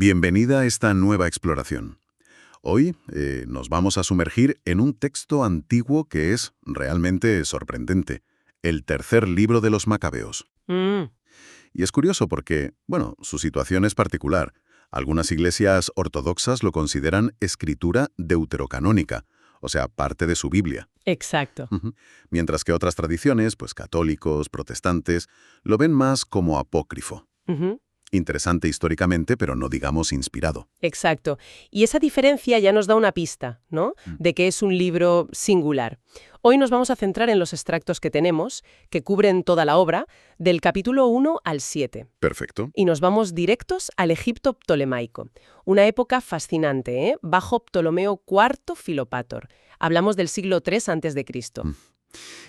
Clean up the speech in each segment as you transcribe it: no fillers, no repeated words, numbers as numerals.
Bienvenida a esta nueva exploración. Hoy nos vamos a sumergir en un texto antiguo que es realmente sorprendente, el tercer libro de los Macabeos. Mm, Y es curioso porque, bueno, su situación es particular. Algunas iglesias ortodoxas lo consideran escritura deuterocanónica, o sea, parte de su Biblia. exacto. Ujú. Mientras que otras tradiciones, pues católicos, protestantes, lo ven más como apócrifo. Ujú, Interesante históricamente, pero no digamos inspirado. exacto. Y esa diferencia ya nos da una pista, ¿no? Mm. De que es un libro singular. Hoy nos vamos a centrar en los extractos que tenemos, que cubren toda la obra, del capítulo 1 al 7. Perfecto. Y nos vamos directos al Egipto ptolemaico. Una época fascinante, ¿eh? Bajo Ptolomeo IV Filopátor. Hablamos del siglo III a.C.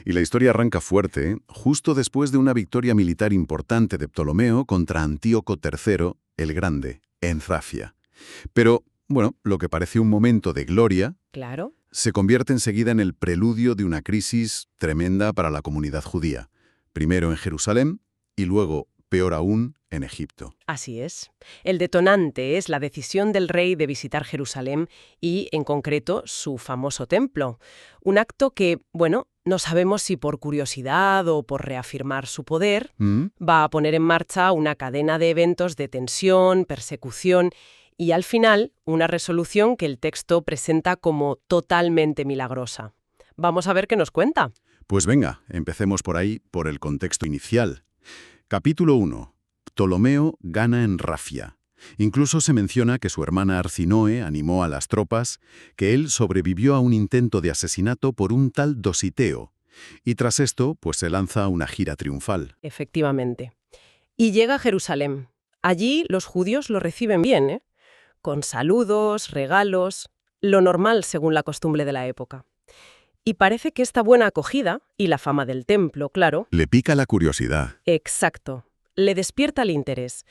Y la historia arranca fuerte, justo después de una victoria militar importante de Ptolomeo contra Antíoco III, el Grande, en Zafia. Pero, bueno, lo que parece un momento de gloria Claro. se convierte enseguida en el preludio de una crisis tremenda para la comunidad judía. Primero en Jerusalén y luego, peor aún, en Egipto. Así es. El detonante es la decisión del rey de visitar Jerusalén y, en concreto, su famoso templo. Un acto que, bueno, no sabemos si por curiosidad o por reafirmar su poder, ¿Mm? va a poner en marcha una cadena de eventos de tensión, persecución y, al final, una resolución que el texto presenta como totalmente milagrosa. Vamos a ver qué nos cuenta. Pues venga, empecemos por ahí, por el contexto inicial. Capítulo 1. Ptolomeo gana en Rafia. Incluso se menciona que su hermana Arsinoe animó a las tropas, que él sobrevivió a un intento de asesinato por un tal Dositeo. Y tras esto, pues se lanza a una gira triunfal. Efectivamente. Y llega a Jerusalén. Allí los judíos lo reciben bien, ¿eh? Con saludos, regalos, lo normal según la costumbre de la época. Y parece que esta buena acogida, y la fama del templo, claro, Le pica la curiosidad. exacto, le despierta el interés.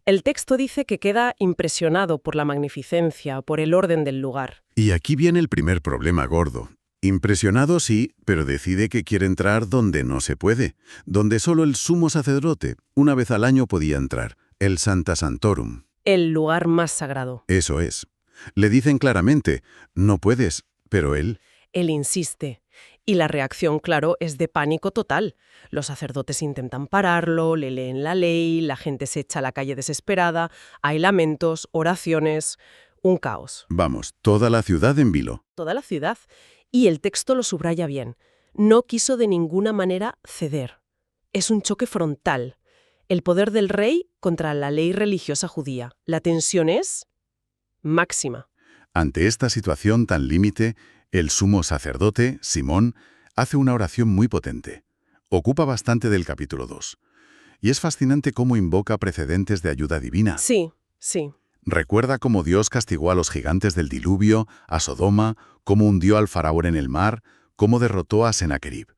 El texto dice que queda impresionado por la magnificencia, por el orden del lugar. Y aquí viene el primer problema gordo. Impresionado sí, pero decide que quiere entrar donde no se puede, donde solo el sumo sacerdote, una vez al año, podía entrar, el Sancta Sanctorum. El lugar más sagrado. Eso es. Le dicen claramente, no puedes, pero él... Él insiste. Y la reacción, claro, es de pánico total. Los sacerdotes intentan pararlo, le leen la ley, la gente se echa a la calle desesperada, hay lamentos, oraciones, un caos. Vamos, toda la ciudad en vilo. Toda la ciudad. Y el texto lo subraya bien. No quiso de ninguna manera ceder. Es un choque frontal. El poder del rey contra la ley religiosa judía. La tensión es máxima. Ante esta situación tan límite, el sumo sacerdote, Simón, hace una oración muy potente. Ocupa bastante del capítulo 2. Y es fascinante cómo invoca precedentes de ayuda divina. Sí, sí. Recuerda cómo Dios castigó a los gigantes del diluvio, a Sodoma, cómo hundió al faraón en el mar, cómo derrotó a Sennacherib.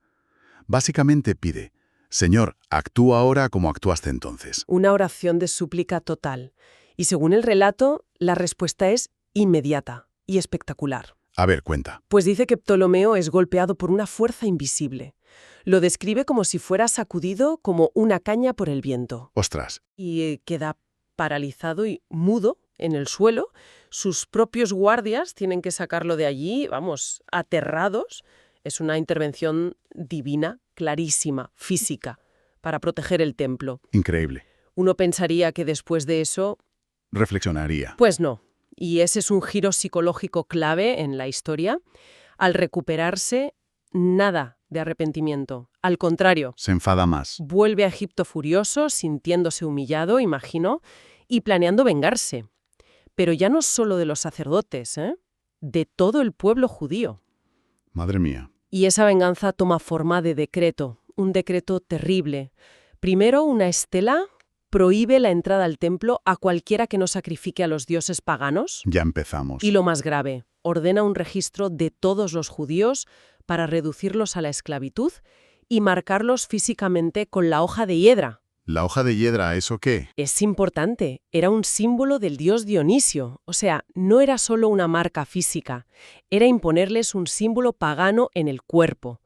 Básicamente pide, Señor, actúa ahora como actuaste entonces. Una oración de súplica total. Y según el relato, la respuesta es inmediata y espectacular. A ver, cuenta. Pues dice que Ptolomeo es golpeado por una fuerza invisible. Lo describe como si fuera sacudido como una caña por el viento. Ostras, Y queda paralizado y mudo en el suelo. Sus propios guardias tienen que sacarlo de allí, vamos, aterrados. Es una intervención divina, clarísima, física, para proteger el templo. increíble. Uno pensaría que después de eso, Reflexionaría. pues no. Y ese es un giro psicológico clave en la historia. Al recuperarse, nada de arrepentimiento. Al contrario, Se enfada más. vuelve a Egipto furioso, sintiéndose humillado, imagino, y planeando vengarse. Pero ya no solo de los sacerdotes, ¿eh? De todo el pueblo judío. Madre mía. Y esa venganza toma forma de decreto, un decreto terrible. Primero, una estela prohíbe la entrada al templo a cualquiera que no sacrifique a los dioses paganos. Ya empezamos. Y lo más grave, ordena un registro de todos los judíos para reducirlos a la esclavitud y marcarlos físicamente con la hoja de hiedra. ¿La hoja de hiedra, eso qué? Es importante, era un símbolo del dios Dionisio, o sea, no era solo una marca física, era imponerles un símbolo pagano en el cuerpo,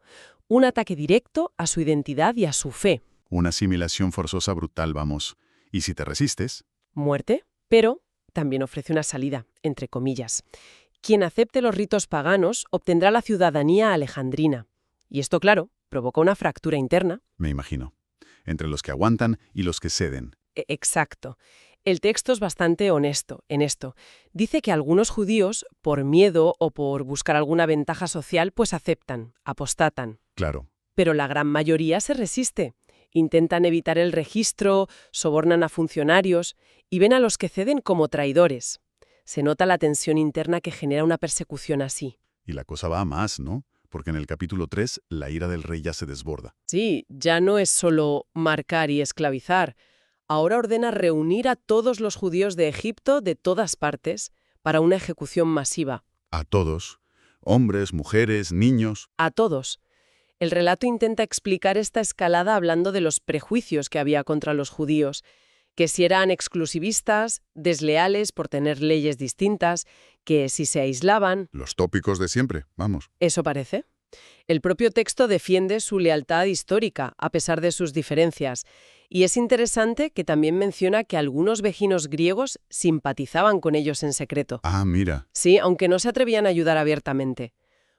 un ataque directo a su identidad y a su fe. Una asimilación forzosa brutal, vamos. ¿Y si te resistes? Muerte. Pero también ofrece una salida, entre comillas. Quien acepte los ritos paganos obtendrá la ciudadanía alejandrina. Y esto, claro, provoca una fractura interna. Me imagino. Entre los que aguantan y los que ceden. Exacto. El texto es bastante honesto en esto. Dice que algunos judíos, por miedo o por buscar alguna ventaja social, pues aceptan, apostatan. Claro. Pero la gran mayoría se resiste. Intentan evitar el registro, sobornan a funcionarios y ven a los que ceden como traidores. Se nota la tensión interna que genera una persecución así. Y la cosa va a más, ¿no? Porque en el capítulo 3 la ira del rey ya se desborda. Sí, ya no es solo marcar y esclavizar. Ahora ordena reunir a todos los judíos de Egipto de todas partes para una ejecución masiva. A todos. Hombres, mujeres, niños. A todos. El relato intenta explicar esta escalada hablando de los prejuicios que había contra los judíos, que si eran exclusivistas, desleales por tener leyes distintas, que si se aislaban. Los tópicos de siempre, vamos. ¿Eso parece? El propio texto defiende su lealtad histórica, a pesar de sus diferencias. Y es interesante que también menciona que algunos vejinos griegos simpatizaban con ellos en secreto. Ah, mira. Sí, aunque no se atrevían a ayudar abiertamente.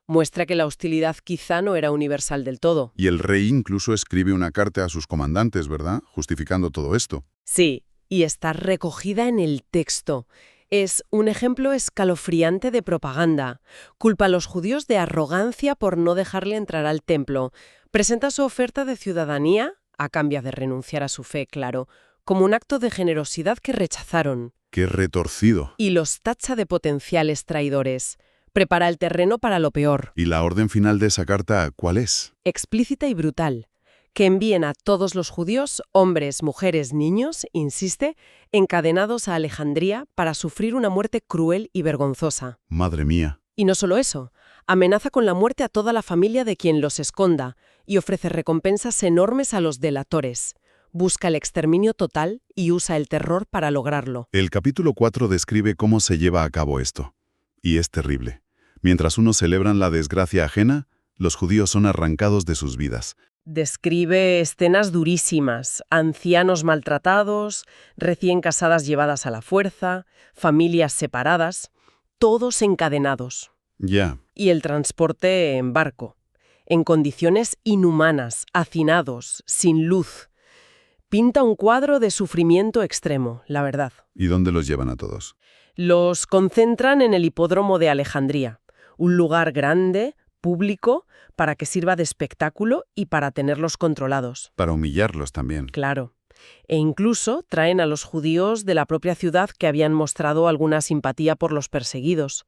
Muestra que la hostilidad quizá no era universal del todo. Y el rey incluso escribe una carta a sus comandantes, ¿verdad? Justificando todo esto. Sí, y está recogida en el texto. Es un ejemplo escalofriante de propaganda. Culpa a los judíos de arrogancia por no dejarle entrar al templo. Presenta su oferta de ciudadanía, a cambio de renunciar a su fe, claro, como un acto de generosidad que rechazaron. ¡Qué retorcido! Y los tacha de potenciales traidores. Prepara el terreno para lo peor. ¿Y la orden final de esa carta cuál es? Explícita y brutal. Que envíen a todos los judíos, hombres, mujeres, niños, insiste, encadenados a Alejandría para sufrir una muerte cruel y vergonzosa. Madre mía. Y no solo eso, amenaza con la muerte a toda la familia de quien los esconda y ofrece recompensas enormes a los delatores. Busca el exterminio total y usa el terror para lograrlo. El capítulo 4 describe cómo se lleva a cabo esto. Y es terrible. Mientras unos celebran la desgracia ajena, los judíos son arrancados de sus vidas. Describe escenas durísimas, ancianos maltratados, recién casadas llevadas a la fuerza, familias separadas, todos encadenados. Ya. Y el transporte en barco, en condiciones inhumanas, hacinados, sin luz. Pinta un cuadro de sufrimiento extremo, la verdad. ¿Y dónde los llevan a todos? Los concentran en el hipódromo de Alejandría, un lugar grande, público, para que sirva de espectáculo y para tenerlos controlados. Para humillarlos también. Claro. E incluso traen a los judíos de la propia ciudad que habían mostrado alguna simpatía por los perseguidos.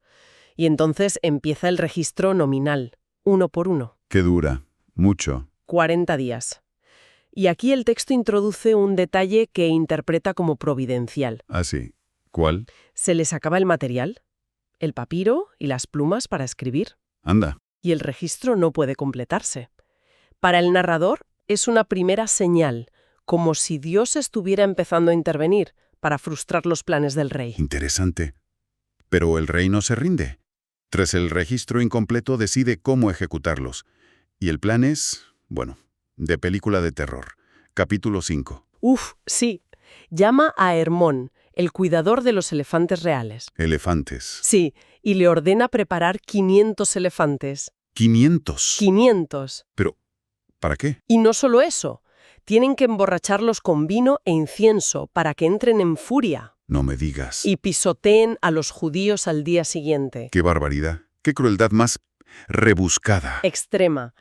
Y entonces empieza el registro nominal, uno por uno. Qué dura. Mucho. 40 días. Y aquí el texto introduce un detalle que interpreta como providencial. Ah, sí. ¿Cuál? Se les acaba el material, el papiro y las plumas para escribir. Anda. Y el registro no puede completarse. Para el narrador es una primera señal, como si Dios estuviera empezando a intervenir para frustrar los planes del rey. Interesante. Pero el rey no se rinde. Tras el registro incompleto decide cómo ejecutarlos. Y el plan es, bueno, de película de terror. Capítulo 5. Uf, sí. Llama a Hermón, el cuidador de los elefantes reales. Elefantes. Sí, y le ordena preparar 500 elefantes. 500. 500. Pero, ¿para qué? Y no solo eso. Tienen que emborracharlos con vino e incienso para que entren en furia. No me digas. Y pisoteen a los judíos al día siguiente. ¡Qué barbaridad! ¡Qué crueldad más rebuscada! Extrema.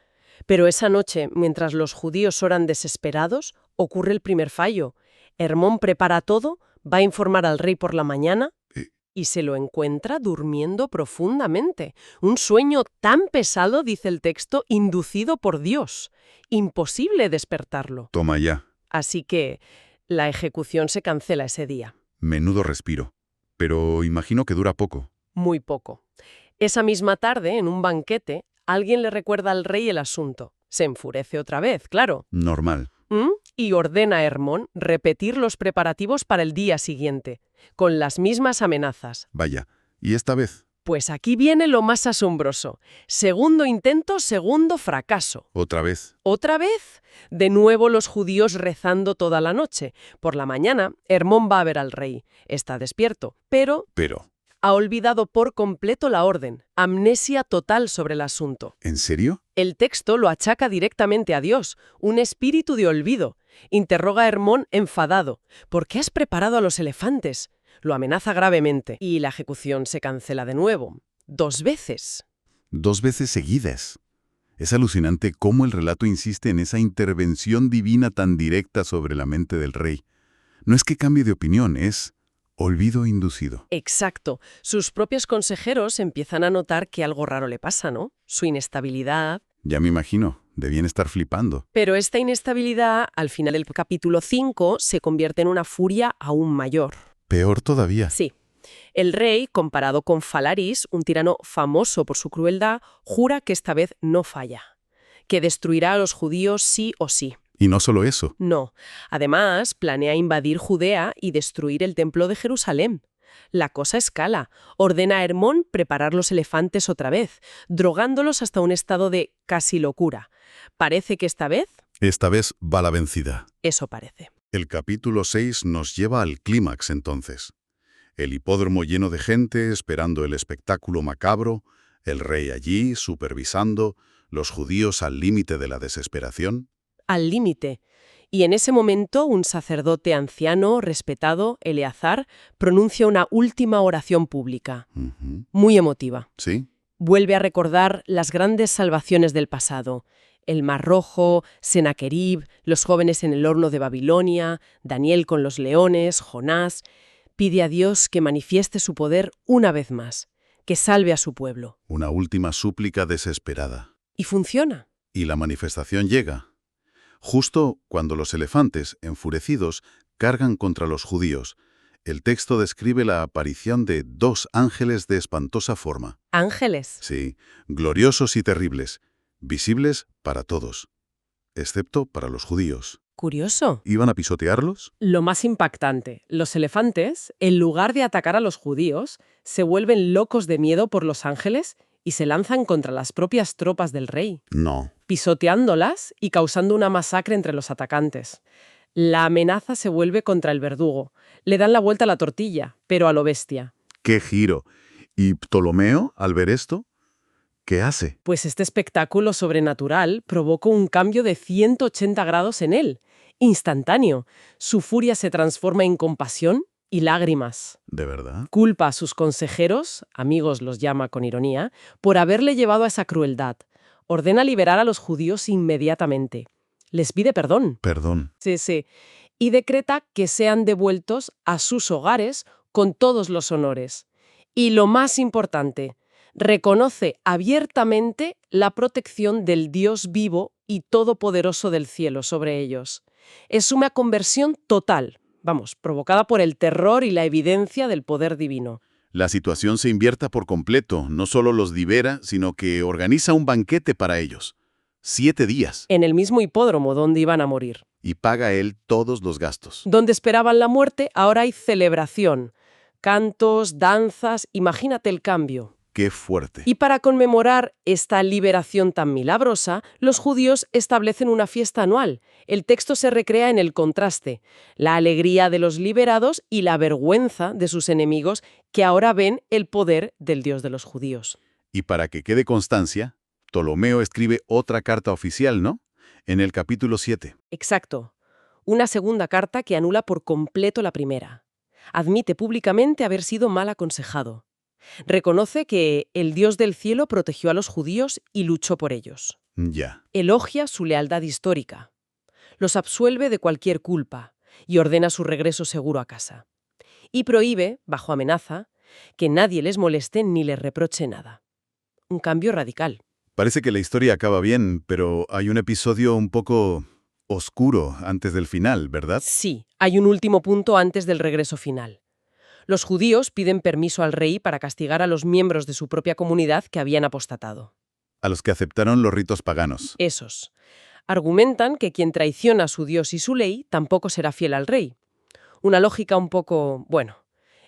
Pero esa noche, mientras los judíos oran desesperados, ocurre el primer fallo. Hermón prepara todo, va a informar al rey por la mañana y se lo encuentra durmiendo profundamente. Un sueño tan pesado, dice el texto, inducido por Dios. Imposible despertarlo. Toma ya. Así que la ejecución se cancela ese día. Menudo respiro. Pero imagino que dura poco. Muy poco. Esa misma tarde, en un banquete, alguien le recuerda al rey el asunto. Se enfurece otra vez, claro. Normal. Y ordena a Hermón repetir los preparativos para el día siguiente, con las mismas amenazas. Vaya. ¿Y esta vez? Pues aquí viene lo más asombroso. Segundo intento, segundo fracaso. Otra vez. ¿Otra vez? De nuevo los judíos rezando toda la noche. Por la mañana, Hermón va a ver al rey. Está despierto, pero Pero, ha olvidado por completo la orden. Amnesia total sobre el asunto. ¿en serio? El texto lo achaca directamente a Dios, un espíritu de olvido. Interroga a Hermón enfadado. ¿Por qué has preparado a los elefantes? Lo amenaza gravemente y la ejecución se cancela de nuevo. 2 veces. 2 veces seguidas. Es alucinante cómo el relato insiste en esa intervención divina tan directa sobre la mente del rey. No es que cambie de opinión, es olvido inducido. Exacto. Sus propios consejeros empiezan a notar que algo raro le pasa, ¿no? Su inestabilidad. Ya me imagino, debían estar flipando. Pero esta inestabilidad, al final del capítulo 5, se convierte en una furia aún mayor. Peor todavía. Sí. El rey, comparado con Falaris, un tirano famoso por su crueldad, jura que esta vez no falla, que destruirá a los judíos sí o sí. Y no solo eso. No. Además, planea invadir Judea y destruir el templo de Jerusalén. La cosa escala. Ordena a Hermón preparar los elefantes otra vez, drogándolos hasta un estado de casi locura. Parece que esta vez, Esta vez va la vencida. eso parece. El capítulo 6 nos lleva al clímax entonces. El hipódromo lleno de gente esperando el espectáculo macabro, el rey allí supervisando, los judíos al límite de la desesperación. Al límite. Y en ese momento un sacerdote anciano, respetado, Eleazar, pronuncia una última oración pública, Ujú. muy emotiva. ¿Sí? Vuelve a recordar las grandes salvaciones del pasado. El Mar Rojo, Senaquerib, los jóvenes en el horno de Babilonia, Daniel con los leones, Jonás. Pide a Dios que manifieste su poder una vez más, que salve a su pueblo. Una última súplica desesperada. Y funciona. Y la manifestación llega. Justo cuando los elefantes, enfurecidos, cargan contra los judíos, el texto describe la aparición de 2 ángeles de espantosa forma. Ángeles. Sí, gloriosos y terribles, visibles para todos, excepto para los judíos. Curioso. ¿Iban a pisotearlos? Lo más impactante, los elefantes, en lugar de atacar a los judíos, se vuelven locos de miedo por los ángeles y se lanzan contra las propias tropas del rey, No. pisoteándolas y causando una masacre entre los atacantes. La amenaza se vuelve contra el verdugo. Le dan la vuelta a la tortilla, pero a lo bestia. ¡Qué giro! ¿Y Ptolomeo, al ver esto, qué hace? Pues este espectáculo sobrenatural provocó un cambio de 180 grados en él, instantáneo. Su furia se transforma en compasión y lágrimas. ¿De verdad? Culpa a sus consejeros, amigos los llama con ironía, por haberle llevado a esa crueldad. Ordena liberar a los judíos inmediatamente. Les pide perdón. Perdón. Sí. Y decreta que sean devueltos a sus hogares con todos los honores. Y lo más importante, reconoce abiertamente la protección del Dios vivo y todopoderoso del cielo sobre ellos. Es una conversión total, provocada por el terror y la evidencia del poder divino. La situación se invierta por completo, no solo los libera, sino que organiza un banquete para ellos. 7 días. En el mismo hipódromo donde iban a morir. Y paga él todos los gastos. Donde esperaban la muerte, ahora hay celebración. Cantos, danzas, imagínate el cambio. ¡Qué fuerte! Y para conmemorar esta liberación tan milagrosa, los judíos establecen una fiesta anual. El texto se recrea en el contraste, la alegría de los liberados y la vergüenza de sus enemigos que ahora ven el poder del Dios de los judíos. Y para que quede constancia, Ptolomeo escribe otra carta oficial, ¿no? En el capítulo 7. Exacto. Una segunda carta que anula por completo la primera. Admite públicamente haber sido mal aconsejado. Reconoce que el Dios del cielo protegió a los judíos y luchó por ellos. Ya. Elogia su lealtad histórica. Los absuelve de cualquier culpa y ordena su regreso seguro a casa. Y prohíbe, bajo amenaza, que nadie les moleste ni les reproche nada. Un cambio radical. Parece que la historia acaba bien, pero hay un episodio un poco oscuro antes del final, ¿verdad? Sí, hay un último punto antes del regreso final. Los judíos piden permiso al rey para castigar a los miembros de su propia comunidad que habían apostatado. A los que aceptaron los ritos paganos. Esos. Argumentan que quien traiciona a su Dios y su ley tampoco será fiel al rey. Una lógica un poco...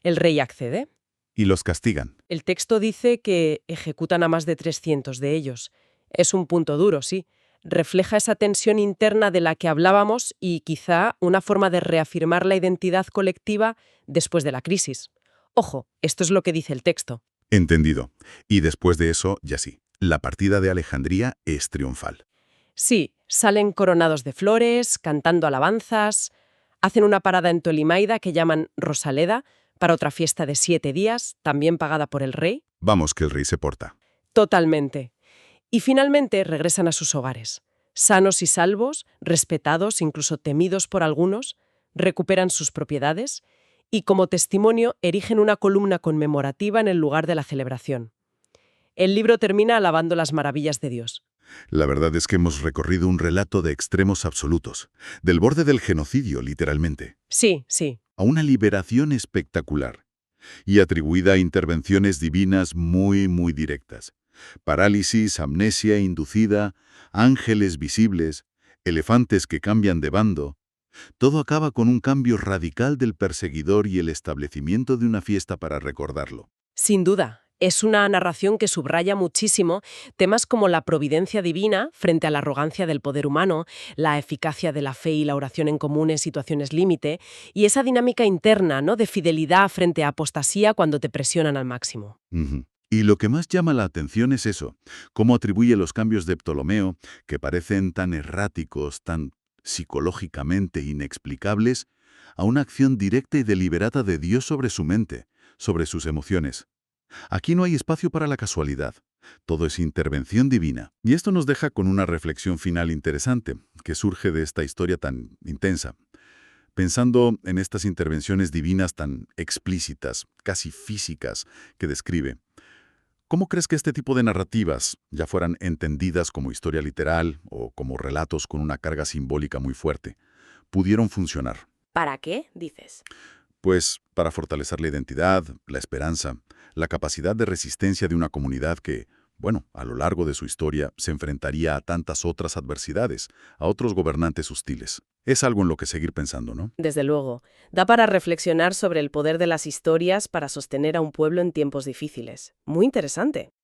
el rey accede. Y los castigan. El texto dice que ejecutan a más de 300 de ellos. Es un punto duro, sí. Refleja esa tensión interna de la que hablábamos y quizá una forma de reafirmar la identidad colectiva después de la crisis. Ojo, esto es lo que dice el texto. Entendido. Y después de eso, ya sí, la partida de Alejandría es triunfal. Sí, salen coronados de flores, cantando alabanzas, hacen una parada en Tolimaida que llaman Rosaleda para otra fiesta de 7 días, también pagada por el rey. Vamos, que el rey se porta. Totalmente. Y finalmente regresan a sus hogares. Sanos y salvos, respetados, incluso temidos por algunos, recuperan sus propiedades y como testimonio erigen una columna conmemorativa en el lugar de la celebración. El libro termina alabando las maravillas de Dios. La verdad es que hemos recorrido un relato de extremos absolutos, del borde del genocidio, literalmente, Sí, sí. a una liberación espectacular, y atribuida a intervenciones divinas muy, muy directas. Parálisis, amnesia inducida, ángeles visibles, elefantes que cambian de bando. Todo acaba con un cambio radical del perseguidor y el establecimiento de una fiesta para recordarlo. Sin duda. Es una narración que subraya muchísimo temas como la providencia divina frente a la arrogancia del poder humano, la eficacia de la fe y la oración en común en situaciones límite, y esa dinámica interna, ¿no?, de fidelidad frente a apostasía cuando te presionan al máximo. Ujú. Y lo que más llama la atención es eso, cómo atribuye los cambios de Ptolomeo, que parecen tan erráticos, tan psicológicamente inexplicables, a una acción directa y deliberada de Dios sobre su mente, sobre sus emociones. Aquí no hay espacio para la casualidad. Todo es intervención divina. Y esto nos deja con una reflexión final interesante, que surge de esta historia tan intensa. Pensando en estas intervenciones divinas tan explícitas, casi físicas, que describe, ¿cómo crees que este tipo de narrativas, ya fueran entendidas como historia literal o como relatos con una carga simbólica muy fuerte, pudieron funcionar? ¿Para qué? Dices. Pues para fortalecer la identidad, la esperanza, la capacidad de resistencia de una comunidad que, bueno, a lo largo de su historia se enfrentaría a tantas otras adversidades, a otros gobernantes hostiles. Es algo en lo que seguir pensando, ¿no? Desde luego, da para reflexionar sobre el poder de las historias para sostener a un pueblo en tiempos difíciles. Muy interesante.